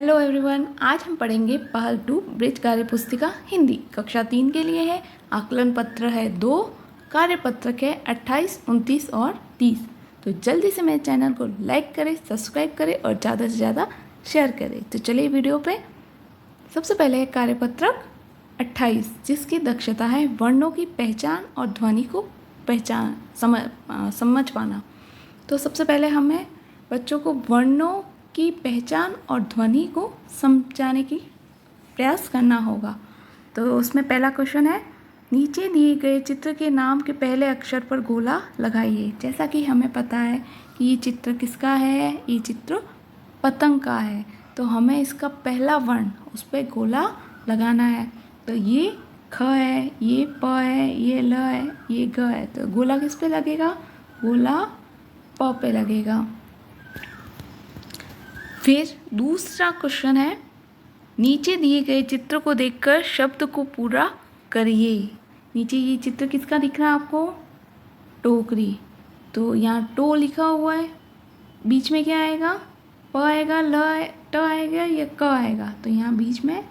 Hello everyone, आज हम पढ़ेंगे पहल 2 ब्रिज कार्य पुस्तिका हिंदी कक्षा 3 के लिए है। आकलन पत्र है 2, कार्य पत्रक है 28, 29 और 30। तो जल्दी से मेरे चैनल को लाइक करें, सब्सक्राइब करें और ज़्यादा से ज़्यादा शेयर करें। तो चलिए वीडियो पे। सबसे पहले है कार्यपत्रक 28, जिसकी दक्षता है वर्णों की पहचान और ध्वनि को समझ पाना। तो सबसे पहले हमें बच्चों को वर्णों की पहचान और ध्वनि को समझाने की प्रयास करना होगा। तो उसमें पहला क्वेश्चन है, नीचे दिए गए चित्र के नाम के पहले अक्षर पर गोला लगाइए। जैसा कि हमें पता है कि ये चित्र किसका है, ये चित्र पतंग का है। तो हमें इसका पहला वर्ण उस पर गोला लगाना है। तो ये ख है, ये प है, ये ल है, ये ग है। तो गोला किस पे लगेगा? गोला प पे लगेगा। फिर दूसरा क्वेश्चन है, नीचे दिए गए चित्र को देखकर शब्द को पूरा करिए। नीचे ये चित्र किसका दिख रहा है आपको? टोकरी। तो यहाँ टो लिखा हुआ है, बीच में क्या आएगा? प आएगा, ट आएगा या क आएगा? तो यहाँ बीच में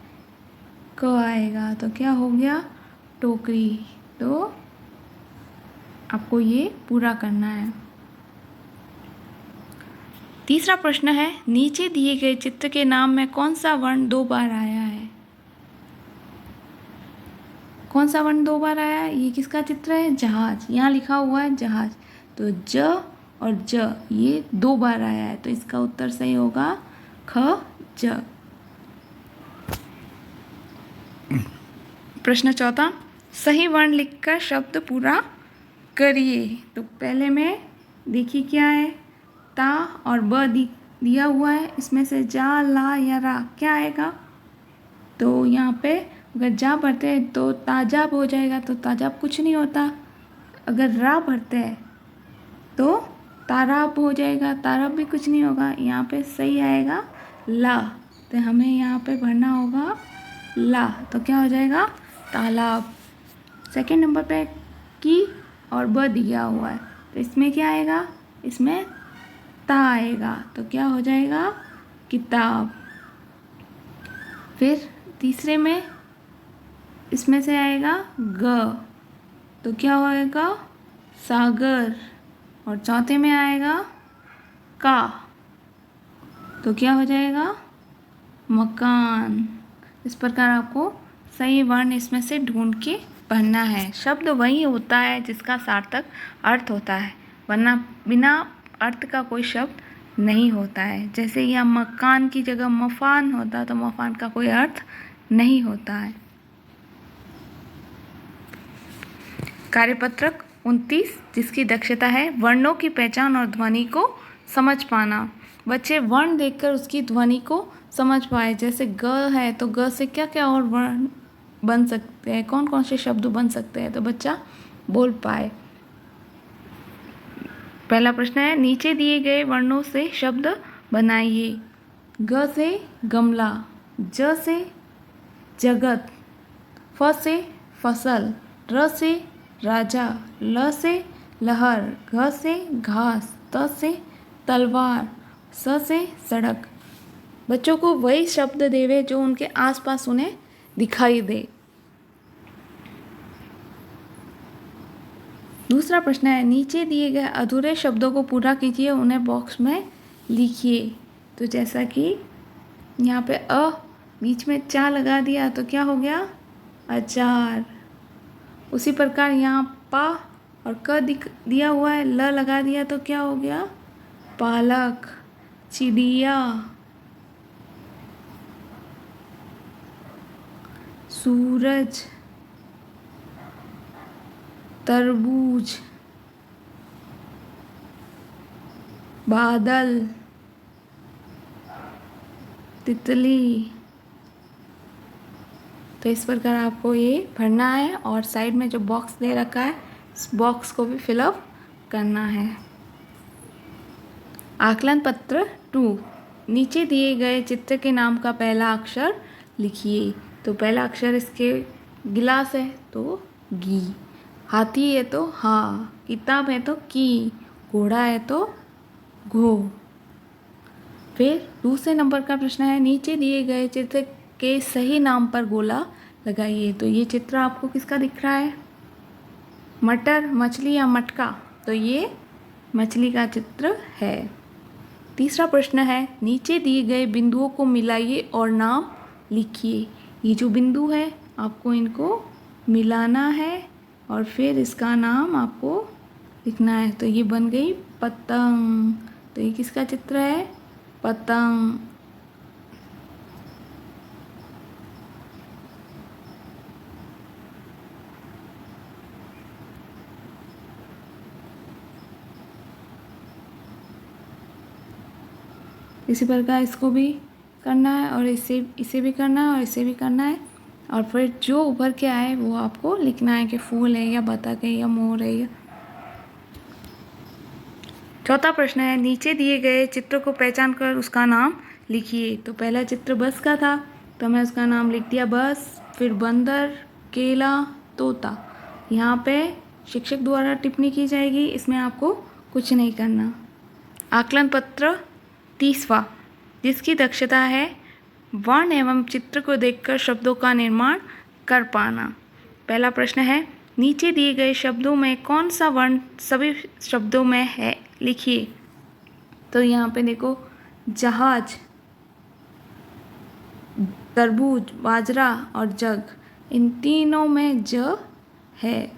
क आएगा। तो क्या हो गया? टोकरी। तो आपको ये पूरा करना है। तीसरा प्रश्न है, नीचे दिए गए चित्र के नाम में कौन सा वर्ण 2 बार आया है? कौन सा वर्ण 2 बार आया है? ये किसका चित्र है? जहाज। यहाँ लिखा हुआ है जहाज। तो ज और ज ये 2 बार आया है। तो इसका उत्तर सही होगा ख ज। प्रश्न चौथा, सही वर्ण लिखकर शब्द पूरा करिए। तो पहले में देखिए क्या है, ता और ब दिया हुआ है। इसमें से जा, ला या रा क्या आएगा? तो यहाँ पे अगर जा भरते हैं तो ताजाब हो जाएगा। तो ताजाब कुछ नहीं होता। अगर रा भरते हैं तो ताराब हो जाएगा। ताराब भी कुछ नहीं होगा। यहाँ पे सही आएगा ला। तो हमें यहाँ पे भरना होगा ला। तो क्या हो जाएगा? तालाब। सेकंड नंबर पे की और ब दिया हुआ है। तो इसमें क्या आएगा? इसमें ता आएगा। तो क्या हो जाएगा? किताब। फिर तीसरे में इसमें से आएगा ग। तो क्या होएगा? सागर। और चौथे में आएगा का। तो क्या हो जाएगा? मकान। इस प्रकार आपको सही वर्ण इसमें से ढूंढ के पढ़ना है। शब्द वही होता है जिसका सार्थक अर्थ होता है, वरना बिना अर्थ का कोई शब्द नहीं होता है। जैसे यह मकान की जगह मफान होता तो मफान का कोई अर्थ नहीं होता है। कार्यपत्रक 29, जिसकी दक्षता है वर्णों की पहचान और ध्वनि को समझ पाना। बच्चे वर्ण देखकर उसकी ध्वनि को समझ पाए। जैसे ग है तो ग से क्या क्या और वर्ण बन सकते हैं, कौन कौन से शब्द बन सकते हैं, तो बच्चा बोल पाए। पहला प्रश्न है, नीचे दिए गए वर्णों से शब्द बनाइए। ग से गमला, ज से जगत, फ से फसल, र से राजा, ल से लहर, घ से घास, त से तलवार, स से सड़क। बच्चों को वही शब्द देवे जो उनके आसपास उन्हें दिखाई दे। दूसरा प्रश्न है, नीचे दिए गए अधूरे शब्दों को पूरा कीजिए, उन्हें बॉक्स में लिखिए। तो जैसा कि यहाँ पे अ बीच में चा लगा दिया तो क्या हो गया? अचार। उसी प्रकार यहाँ पा और क दिया हुआ है, ल लगा दिया तो क्या हो गया? पालक। चिड़िया, सूरज, तरबूज, बादल, तितली। तो इस प्रकार आपको ये भरना है और साइड में जो बॉक्स दे रखा है इस बॉक्स को भी फिलअप करना है। आकलन पत्र 2, नीचे दिए गए चित्र के नाम का पहला अक्षर लिखिए। तो पहला अक्षर इसके गिलास है तो गी, हाथी है तो हा, किताब है तो की, घोड़ा है तो घो। फिर दूसरे नंबर का प्रश्न है, नीचे दिए गए चित्र के सही नाम पर गोला लगाइए। तो ये चित्र आपको किसका दिख रहा है? मटर, मछली या मटका? तो ये मछली का चित्र है। तीसरा प्रश्न है, नीचे दिए गए बिंदुओं को मिलाइए और नाम लिखिए। ये जो बिंदु है आपको इनको मिलाना है और फिर इसका नाम आपको लिखना है। तो ये बन गई पतंग। तो ये किसका चित्र है? पतंग। इसी प्रकार इसको भी करना है और इसे भी करना है और इसे भी करना है और फिर जो उभर के आए वो आपको लिखना है कि फूल है या बतख है या मोर है या। चौथा प्रश्न है, नीचे दिए गए चित्र को पहचान कर उसका नाम लिखिए। तो पहला चित्र बस का था तो मैं उसका नाम लिख दिया बस। फिर बंदर, केला, तोता। यहाँ पे शिक्षक द्वारा टिप्पणी की जाएगी, इसमें आपको कुछ नहीं करना। आकलन पत्र 30वां, जिसकी दक्षता है वर्ण एवं चित्र को देखकर शब्दों का निर्माण कर पाना। पहला प्रश्न है, नीचे दिए गए शब्दों में कौन सा वर्ण सभी शब्दों में है, लिखिए। तो यहाँ पे देखो, जहाज, तरबूज, बाजरा और जग, इन तीनों में ज है।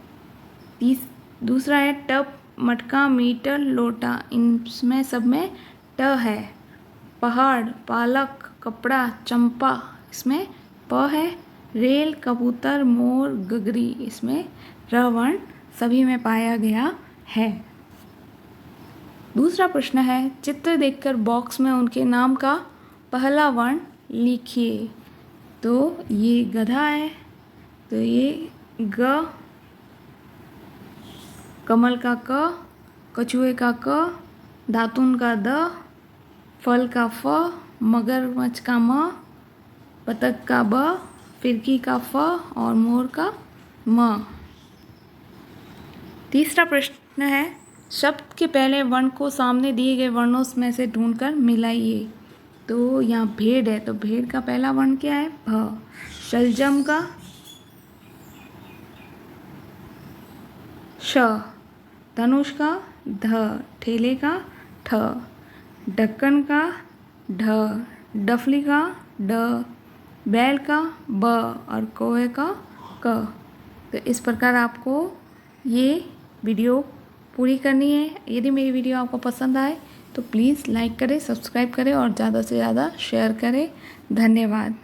दूसरा है टब, मटका, मीटर, लोटा, इनमें सब में ट है। पहाड़, पालक, कपड़ा, चंपा, इसमें प है। रेल, कबूतर, मोर, गगरी, इसमें र वर्ण सभी में पाया गया है। दूसरा प्रश्न है, चित्र देखकर बॉक्स में उनके नाम का पहला वर्ण लिखिए। तो ये गधा है तो ये ग, कमल का क, कछुए का क, दातुन का द, फल का फ, मगरमच्छ का म, बतख का ब, फिरकी का फ और मोर का म। तीसरा प्रश्न है, शब्द के पहले वर्ण को सामने दिए गए वर्णों में से ढूंढकर मिलाइए। तो यहाँ भेड़ है तो भेड़ का पहला वर्ण क्या है? भ। शलजम का श, धनुष का ध, ठेले का ठ, ढक्कन का ढ, डफली का ड, बैल का ब और कौवे का क। तो इस प्रकार आपको ये वीडियो पूरी करनी है। यदि मेरी वीडियो आपको पसंद आए तो प्लीज़ लाइक करें, सब्सक्राइब करें और ज़्यादा से ज़्यादा शेयर करें। धन्यवाद।